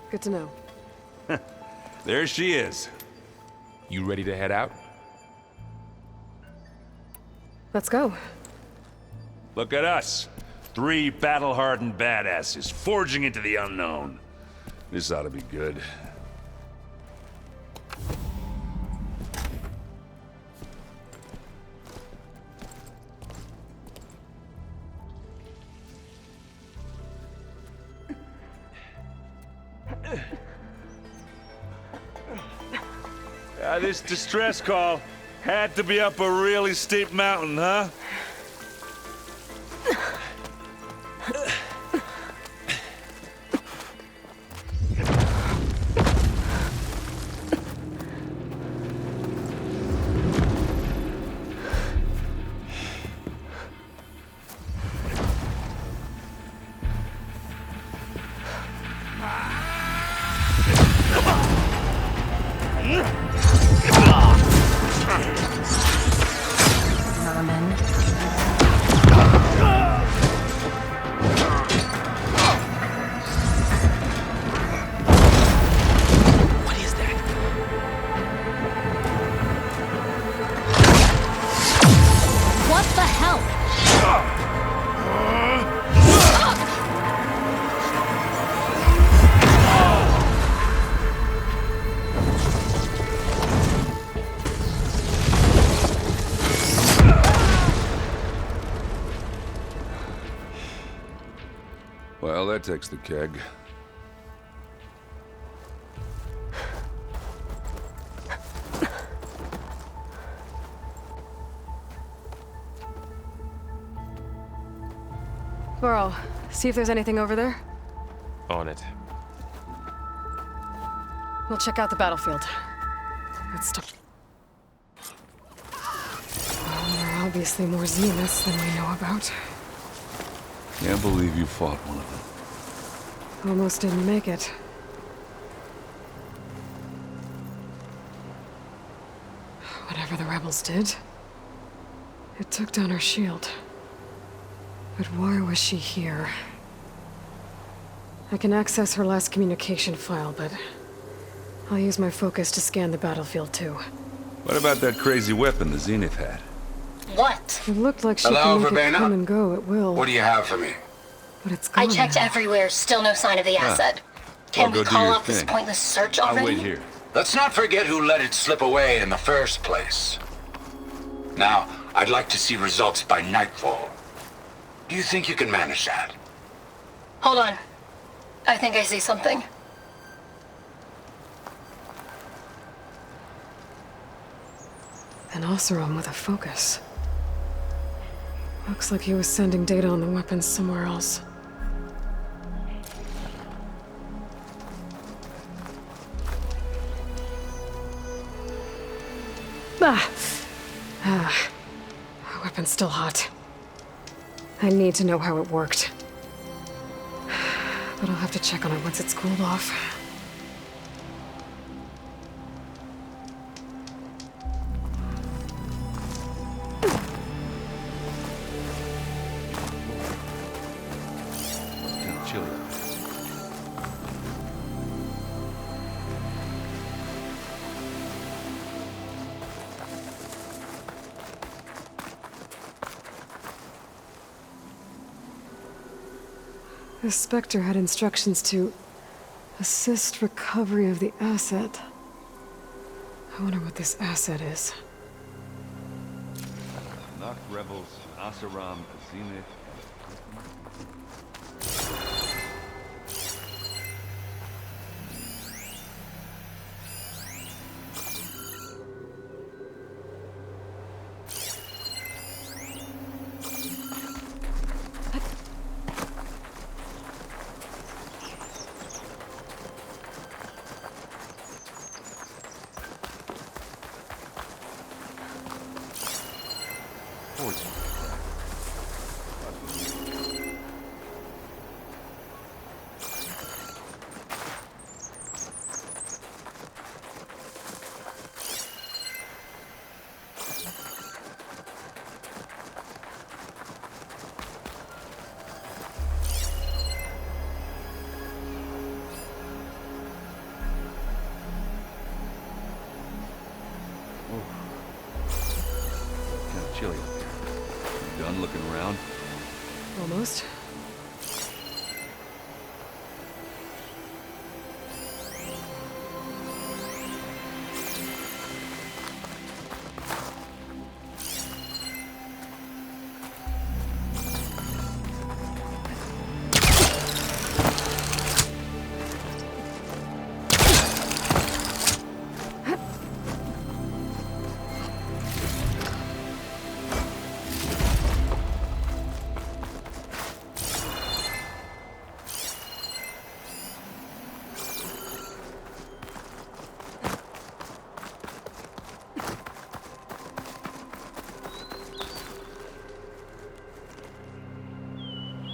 Good to know. There she is. You ready to head out? Let's go. Look at us. 3 battle-hardened badasses forging into the unknown. This ought to be good. This distress call had to be up a really steep mountain, huh? What the hell? Well, that takes the keg. Varl, see if there's anything over there. On it. We'll check out the battlefield. Let's start. Well, there are obviously more Zeniths than we know about. Can't believe you fought one of them. Almost didn't make it. Whatever the rebels did, it took down her shield. But why was she here? I can access her last communication file, but I'll use my focus to scan the battlefield too. What about that crazy weapon the Zenith had? What? It looked like she Hello, could make it Verbena? come and go at will, What do you have for me? but it's gone I checked now. everywhere, still no sign of the asset. Can Well, we go do call your off this thing. pointless search I'll already? wait here. Let's not forget who let it slip away in the first place. Now, I'd like to see results by nightfall. Do you think you can manage that? Hold on. I think I see something. An Oseram with a focus. Looks like he was sending data on the weapons somewhere else. The weapon's still hot. I need to know how it worked. But I'll have to check on it once it's cooled off. Kind of chilly. The Spectre had instructions to assist recovery of the asset. I wonder what this asset is. Knock rebels, Oseram, Zenith.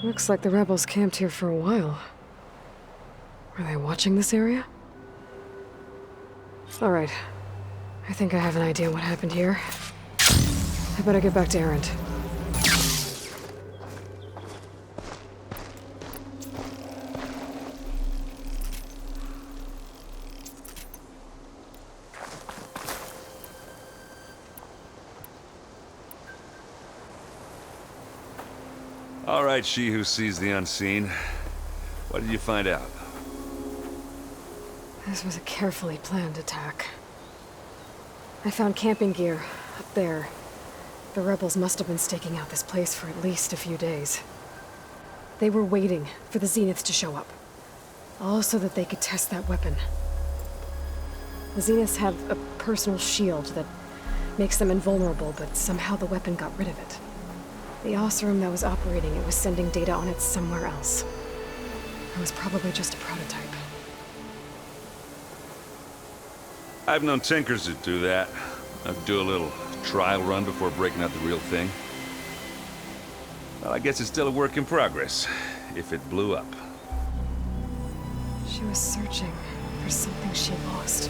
Looks like the rebels camped here for a while. Are they watching this area? Alright. I think I have an idea what happened here. I better get back to Erend. All right, she who sees the unseen. What did you find out? This was a carefully planned attack. I found camping gear up there. The rebels must have been staking out this place for at least a few days. They were waiting for the Zeniths to show up. All so that they could test that weapon. The Zeniths have a personal shield that makes them invulnerable, but somehow the weapon got rid of it. The Oseram that was operating it was sending data on it somewhere else. It was probably just a prototype. I've known tinkers that do that. I'd do a little trial run before breaking out the real thing. Well, I guess it's still a work in progress, if it blew up. She was searching for something she lost.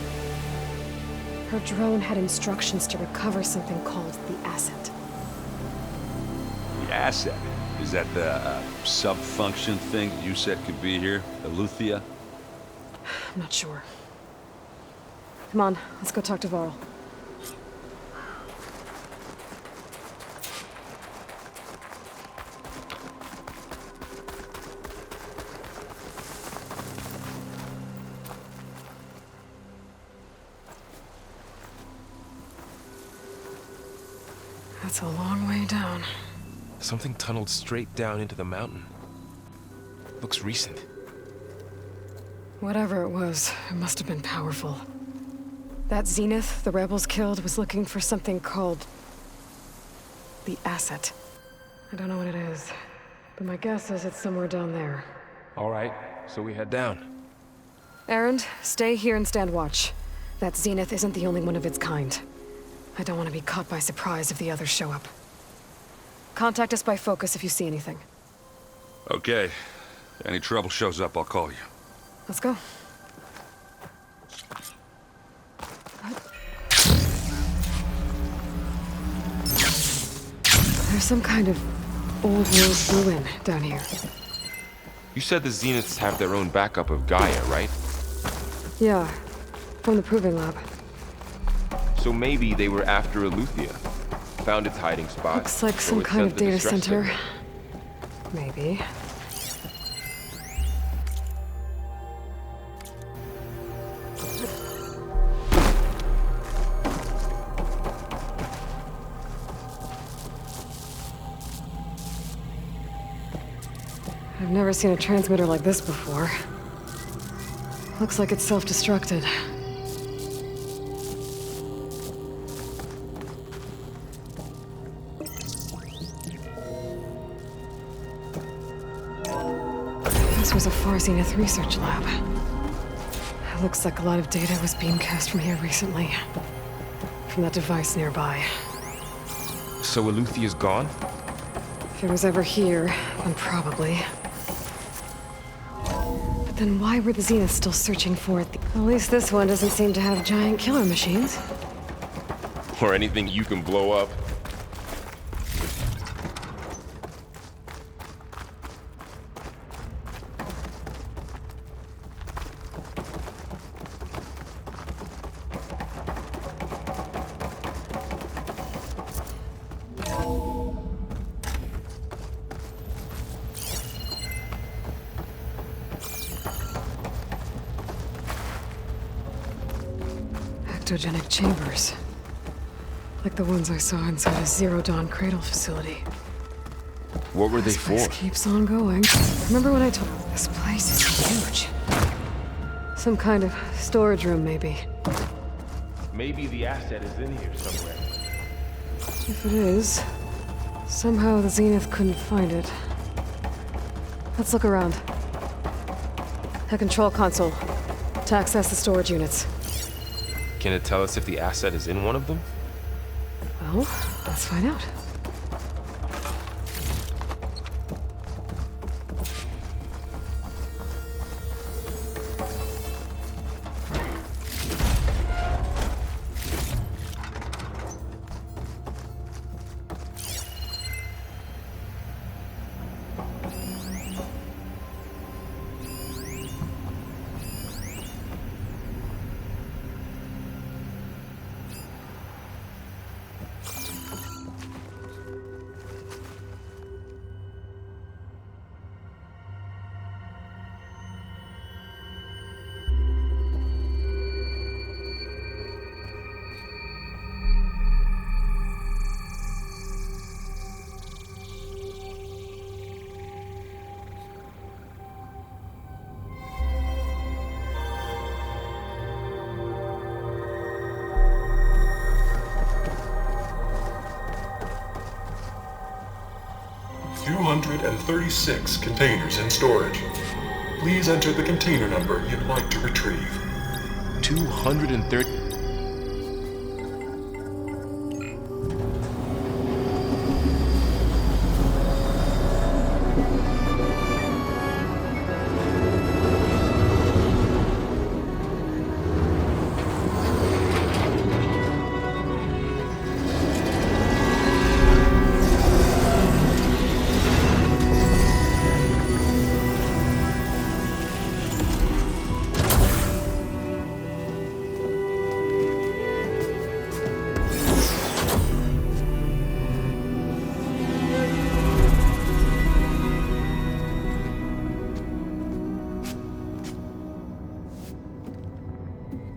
Her drone had instructions to recover something called the Asset. The Asset? Is that the sub-function thing that you said could be here? Eleuthia? I'm not sure. Come on, let's go talk to Varl. That's a long way down. Something tunneled straight down into the mountain. Looks recent. Whatever it was, it must have been powerful. That Zenith the rebels killed was looking for something called the Asset. I don't know what it is, but my guess is it's somewhere down there. All right, so we head down. Erend, stay here and stand watch. That Zenith isn't the only one of its kind. I don't want to be caught by surprise if the others show up. Contact us by focus if you see anything. Okay. If any trouble shows up, I'll call you. Let's go. There's some kind of old-world ruin down here. You said the Zeniths have their own backup of Gaia, right? Yeah, from the Proving Lab. So maybe they were after Eleuthia. Found its hiding spot. Looks like so some it kind sent of the data distress center. signal. Maybe. I've never seen a transmitter like this before. Looks like it's self-destructed. This was a Far Zenith research lab. It looks like a lot of data was beamcast from here recently. From that device nearby. So Eleuthia's gone? If it was ever here, then probably. But then why were the Zeniths still searching for it? At least this one doesn't seem to have giant killer machines. Or anything you can blow up? Ectogenic chambers. Like the ones I saw inside a Zero Dawn cradle facility. What were they This place for? keeps on going. Remember when I told... This place is huge. Some kind of storage room, maybe. Maybe the asset is in here somewhere. If it is, somehow the Zenith couldn't find it. Let's look around. A control console to access the storage units. Can it tell us if the asset is in one of them? Well, let's find out. 236 containers in storage. Please enter the container number you'd like to retrieve. 230.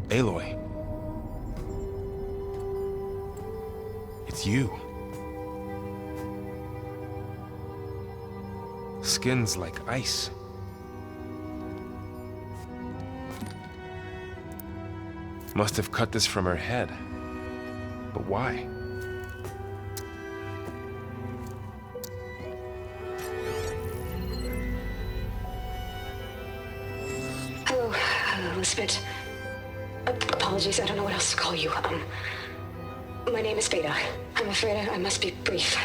Aloy. It's you. Skin's like ice. Must have cut this from her head. But why? Hello, Elizabeth. Apologies, I don't know what else to call you. My name is Veda. I'm afraid I must be brief.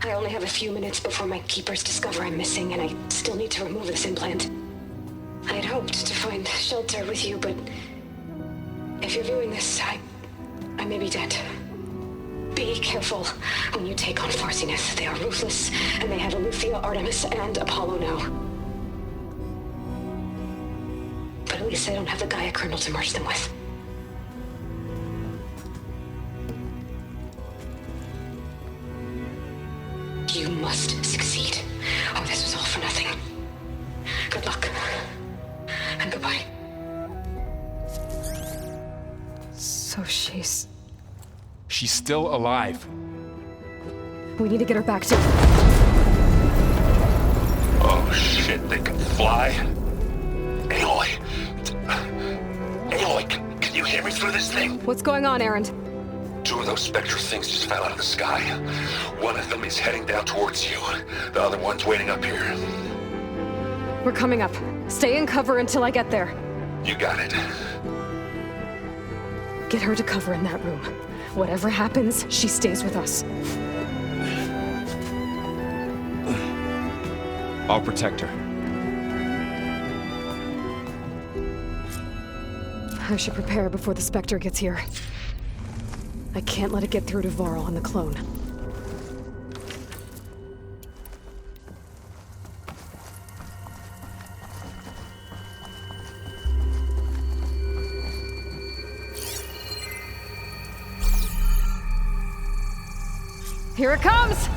I only have a few minutes before my keepers discover I'm missing, and I still need to remove this implant. I had hoped to find shelter with you, but if you're viewing this, I may be dead. Be careful when you take on Far Zenith. They are ruthless, and they have Aletheia, Artemis, and Apollo now. But at least I don't have the Gaia kernel to merge them with. You must succeed, or this was all for nothing. Good luck. And goodbye. So she's... She's still alive. We need to get her back to... Oh shit, they can fly? Aloy. Aloy, can you hear me through this thing? What's going on, Erend? 2 of those Spectre things just fell out of the sky. One of them is heading down towards you. The other one's waiting up here. We're coming up. Stay in cover until I get there. You got it. Get her to cover in that room. Whatever happens, she stays with us. I'll protect her. I should prepare before the Spectre gets here. I can't let it get through to Varl and the clone. Here it comes!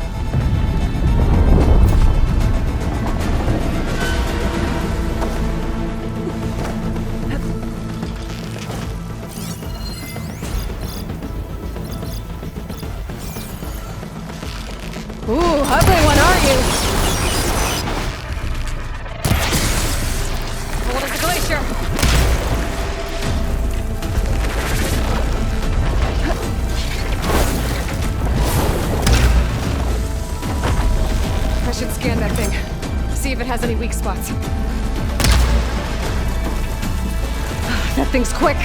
Ooh, ugly one, aren't you? Cold as a glacier. I should scan that thing. See if it has any weak spots. That thing's quick.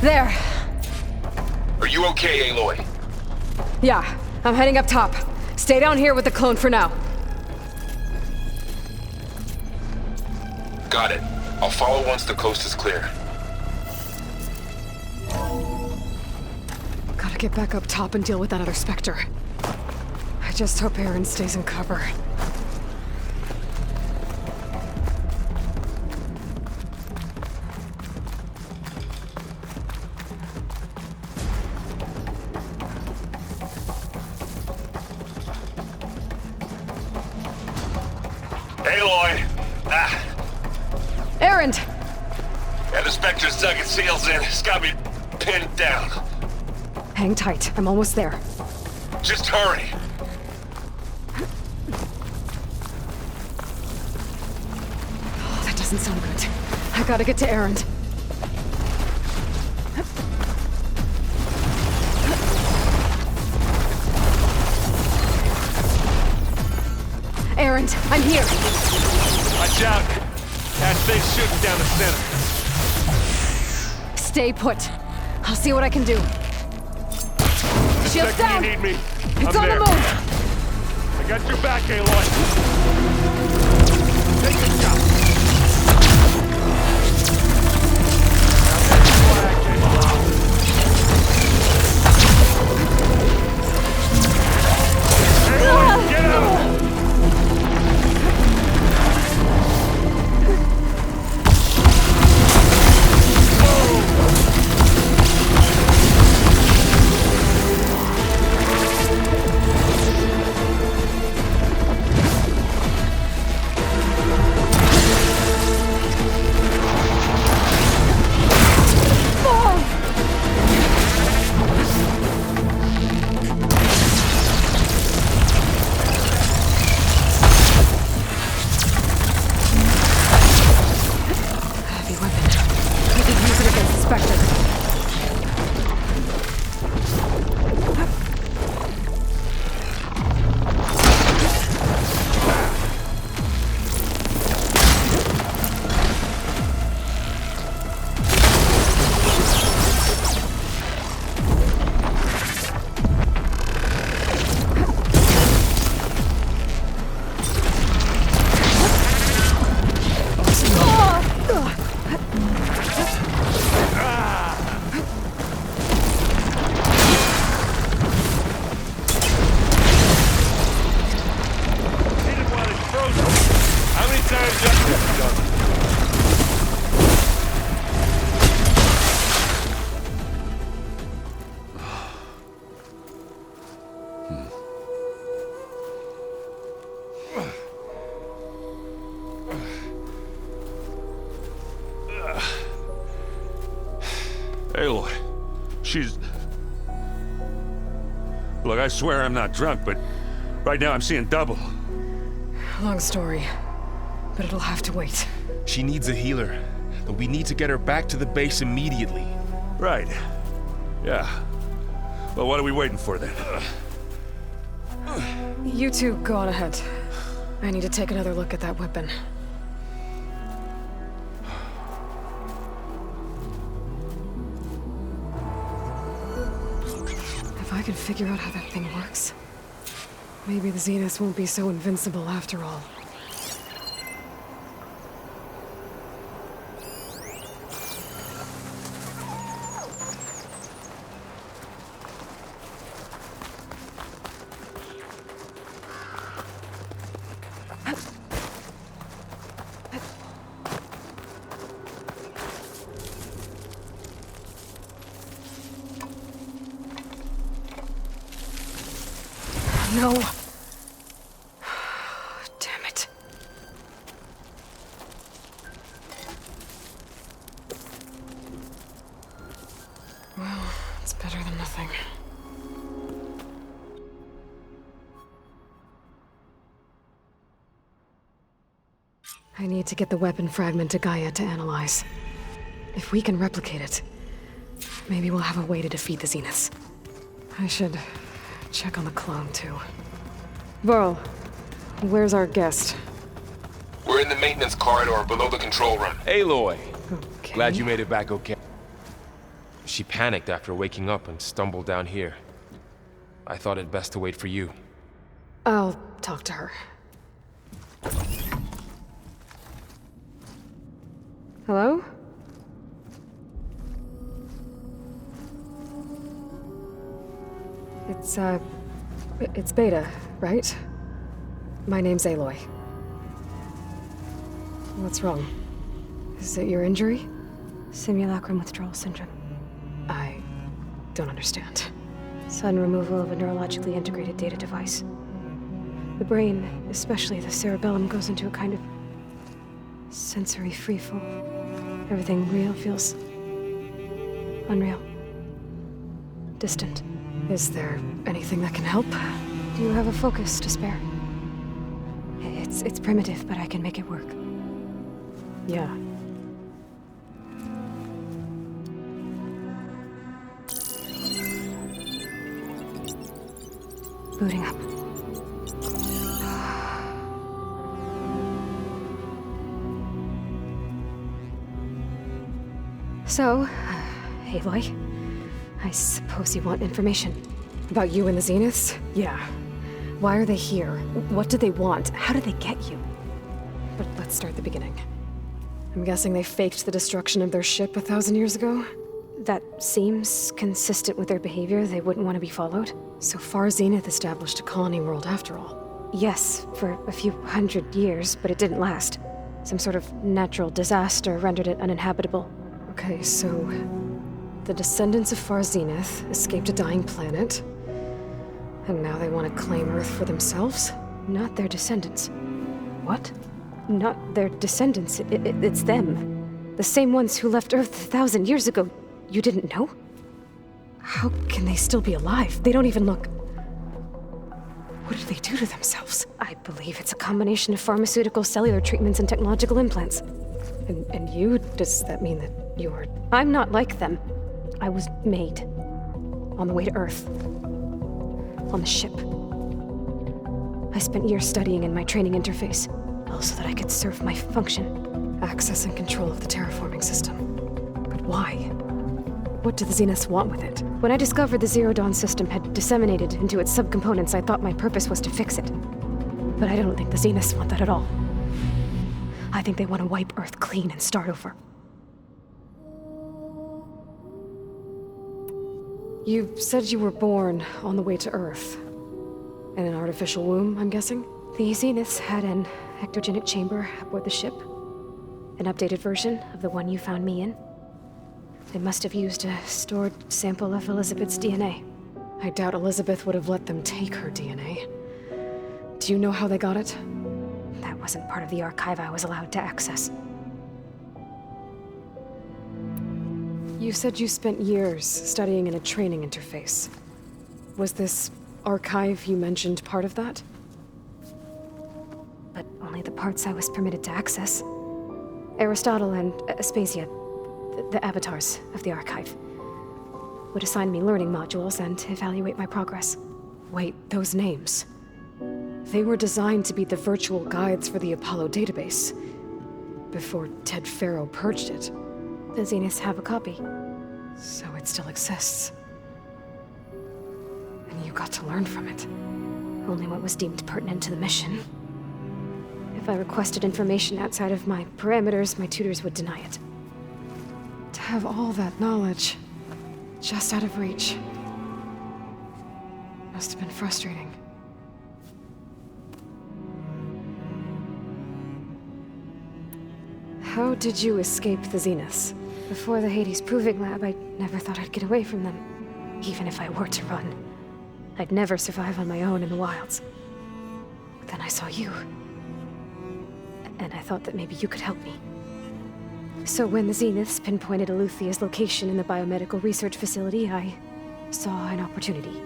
There. Are you okay, Aloy? Yeah, I'm heading up top. Stay down here with the clone for now. Got it. I'll follow once the coast is clear. Gotta get back up top and deal with that other Spectre. I just hope Aaron stays in cover. Aloy! Ah, Aaron! yeah, the Spectre's dug its heels in. It's got me pinned down. Hang tight, I'm almost there. Just hurry. Oh, that doesn't sound good. I gotta get to Aaron. Aaron, I'm here! Watch out. That thing's shooting down the center. Stay put. I'll see what I can do. Shields Second down! you need me, It's I'm on there. the move! I got your back, Aloy. Take a shot. Aloy, get out! Heavy weapon. I could use it against the Spectre. Didn't want it frozen. How many times have you done? Aloy, she's... Look, I swear I'm not drunk, but right now I'm seeing double. Long story, but it'll have to wait. She needs a healer, but we need to get her back to the base immediately. Right. Yeah. Well, what are we waiting for then? You two go on ahead. I need to take another look at that weapon. If I can figure out how that thing works, maybe the Zeniths won't be so invincible after all. No. Damn it. Well, it's better than nothing. I need to get the weapon fragment to Gaia to analyze. If we can replicate it, maybe we'll have a way to defeat the Zeniths. I should check on the clone, too. Varl, where's our guest? We're in the maintenance corridor below the control room. Aloy, Okay. glad you made it back okay. She panicked after waking up and stumbled down here. I thought it best to wait for you. I'll talk to her. Hello? It's Beta, right? My name's Aloy. What's wrong? Is it your injury? Simulacrum withdrawal syndrome. I don't understand. Sudden removal of a neurologically integrated data device. The brain, especially the cerebellum, goes into a kind of sensory freefall. Everything real feels unreal. Distant. Is there anything that can help? Do you have a focus to spare? It's primitive, but I can make it work. Yeah. Booting up. So, Aloy, I suppose you want information. About you and the Zeniths? Yeah. Why are they here? What do they want? How did they get you? But let's start at the beginning. I'm guessing they faked the destruction of their ship 1,000 years ago? That seems consistent with their behavior. They wouldn't want to be followed. So Far Zenith established a colony world after all. Yes, for a few hundred years, but it didn't last. Some sort of natural disaster rendered it uninhabitable. Okay, so the descendants of Far Zenith escaped a dying planet, and now they want to claim Earth for themselves? Not their descendants. What? Not their descendants. It's them. The same ones who left Earth 1,000 years ago. You didn't know? How can they still be alive? They don't even look... What did they do to themselves? I believe it's a combination of pharmaceutical, cellular treatments, and technological implants. And you? Does that mean that you're... I'm not like them. I was made. On the way to Earth. On the ship. I spent years studying in my training interface, all so that I could serve my function. Access and control of the terraforming system. But why? What do the Zeniths want with it? When I discovered the Zero Dawn system had disseminated into its subcomponents, I thought my purpose was to fix it. But I don't think the Zeniths want that at all. I think they want to wipe Earth clean and start over. You said you were born on the way to Earth. In an artificial womb, I'm guessing? The Zeniths had an ectogenic chamber aboard the ship. An updated version of the one you found me in. They must have used a stored sample of Elizabeth's DNA. I doubt Elizabeth would have let them take her DNA. Do you know how they got it? That wasn't part of the archive I was allowed to access. You said you spent years studying in a training interface. Was this archive you mentioned part of that? But only the parts I was permitted to access. Aristotle and Aspasia, the avatars of the archive, would assign me learning modules and evaluate my progress. Wait, those names. They were designed to be the virtual guides for the Apollo database, before Ted Faro purged it. The Zeniths have a copy. So it still exists. And you got to learn from it. Only what was deemed pertinent to the mission. If I requested information outside of my parameters, my tutors would deny it. To have all that knowledge, just out of reach, must have been frustrating. How did you escape the Zeniths? Before the Hades Proving Lab, I never thought I'd get away from them. Even if I were to run. I'd never survive on my own in the wilds. But then I saw you. And I thought that maybe you could help me. So when the Zeniths pinpointed Eluthia's location in the biomedical research facility, I saw an opportunity.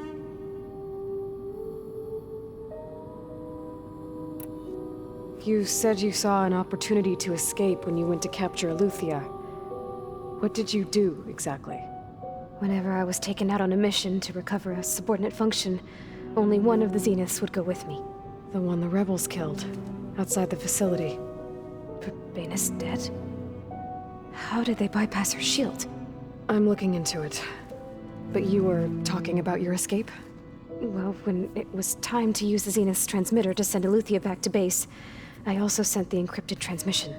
You said you saw an opportunity to escape when you went to capture Eluthia. What did you do, exactly? Whenever I was taken out on a mission to recover a subordinate function, only one of the Zeniths would go with me. The one the rebels killed, outside the facility. But Banis dead? How did they bypass her shield? I'm looking into it. But you were talking about your escape? Well, when it was time to use the Zenith's transmitter to send Eleuthia back to base, I also sent the encrypted transmission.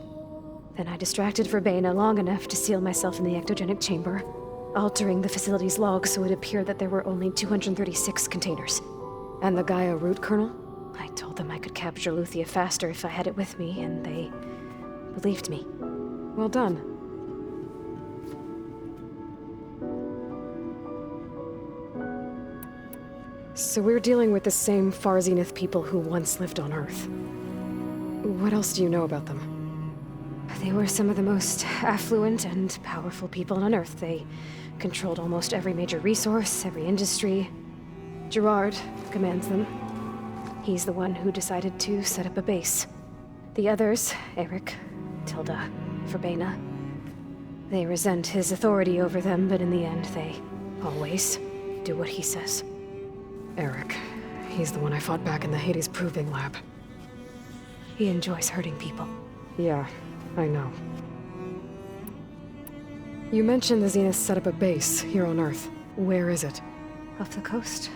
Then I distracted Verbena long enough to seal myself in the ectogenic chamber, altering the facility's log so it appeared that there were only 236 containers. And the Gaia root kernel? I told them I could capture Eleuthia faster if I had it with me, and they believed me. Well done. So we're dealing with the same Far Zenith people who once lived on Earth. What else do you know about them? They were some of the most affluent and powerful people on Earth. They controlled almost every major resource, every industry. Gerard commands them. He's the one who decided to set up a base. The others, Eric, Tilda, Verbena, they resent his authority over them, but in the end, they always do what he says. Eric. He's the one I fought back in the Hades Proving Lab. He enjoys hurting people. Yeah, I know. You mentioned the Zenith set up a base here on Earth. Where is it? Off the coast.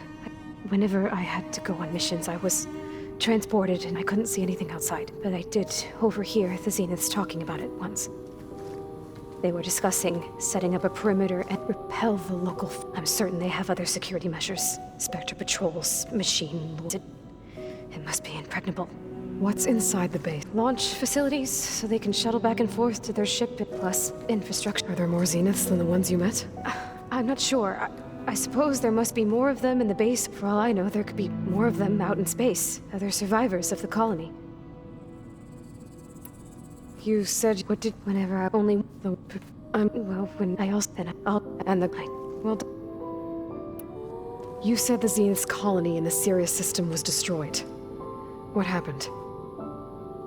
Whenever I had to go on missions, I was transported and I couldn't see anything outside. But I did overhear the Zeniths talking about it once. They were discussing setting up a perimeter and repel the local... I'm certain they have other security measures. Spectre patrols, machine... It must be impregnable. What's inside the base? Launch facilities, so they can shuttle back and forth to their ship, plus infrastructure. Are there more Zeniths than the ones you met? I'm not sure. I suppose there must be more of them in the base. For all I know, there could be more of them out in space. Other survivors of the colony. You said... What did... Whenever I only... well, when I also... Then I'll... And the... Well... You said the Zenith's colony in the Sirius system was destroyed. What happened?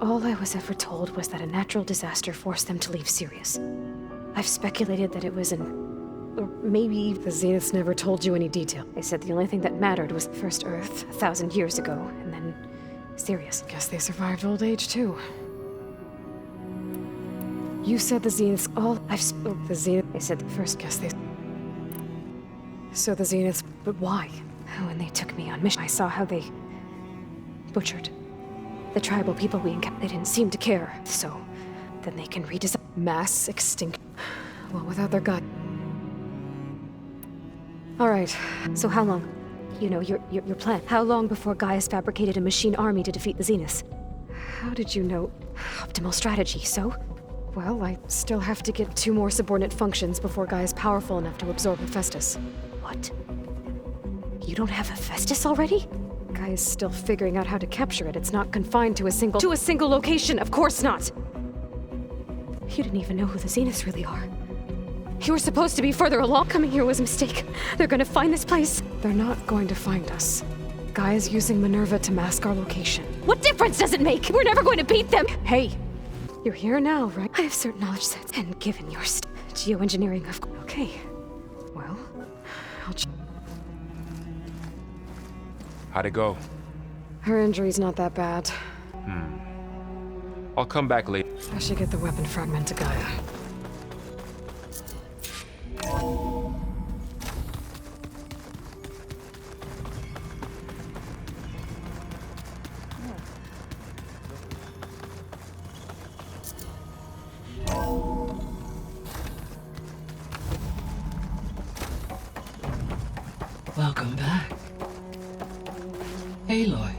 All I was ever told was that a natural disaster forced them to leave Sirius. I've speculated that it was or maybe the Zeniths never told you any detail. They said the only thing that mattered was first Earth, 1,000 years ago, and then Sirius. Guess they survived old age, too. You said the Zeniths the Zenith... They said the first... Guess they... So the Zeniths... But why? When they took me on mission, I saw how they... butchered. The tribal people we encountered. They didn't seem to care, so... Then they can redesign... Mass extinction. Well, without their god... Alright. So how long? You know, your plan. How long before Gaius fabricated a machine army to defeat the Zeniths? How did you know? Optimal strategy, so? Well, I still have to get 2 more subordinate functions before Gaia's powerful enough to absorb Hephaestus. What? You don't have Hephaestus already? Gaia's still figuring out how to capture it. It's not confined to a single location, of course not! You didn't even know who the Zeniths really are. You were supposed to be further along. Coming here was a mistake. They're gonna find this place. They're not going to find us. Gaia's using Minerva to mask our location. What difference does it make? We're never going to beat them! Hey! You're here now, right? I have certain knowledge sets, and given your geoengineering of... Okay. Well, I'll... How'd it go? Her injury's not that bad. I'll come back later. I should get the weapon fragment to Gaia. Welcome back. Aloy,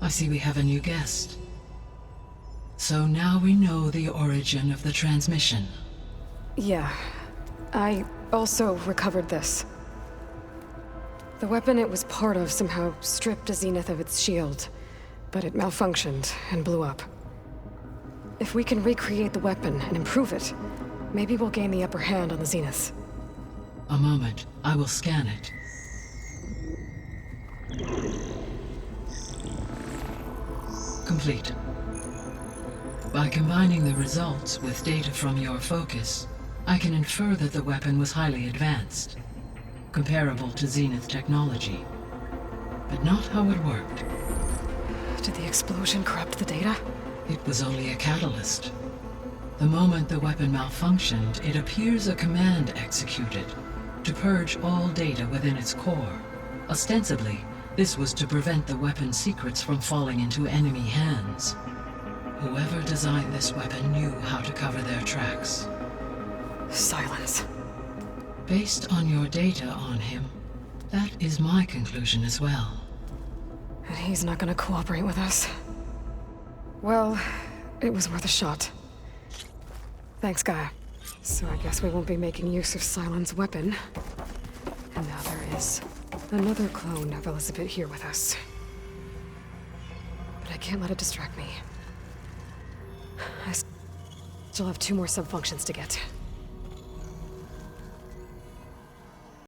I see we have a new guest. So now we know the origin of the transmission. Yeah. I also recovered this. The weapon it was part of somehow stripped a Zenith of its shield, but it malfunctioned and blew up. If we can recreate the weapon and improve it, maybe we'll gain the upper hand on the Zeniths. A moment. I will scan it. Complete. By combining the results with data from your focus, I can infer that the weapon was highly advanced, comparable to Zenith technology, but not how it worked. Did the explosion corrupt the data? It was only a catalyst. The moment the weapon malfunctioned, it appears a command executed to purge all data within its core. Ostensibly, this was to prevent the weapon's secrets from falling into enemy hands. Whoever designed this weapon knew how to cover their tracks. Silence. Based on your data on him, that is my conclusion as well. And he's not gonna cooperate with us. Well, it was worth a shot. Thanks, Gaia. So I guess we won't be making use of Sylens' weapon. And now there is another clone of Elizabeth here with us. But I can't let it distract me. I still have 2 more sub-functions to get.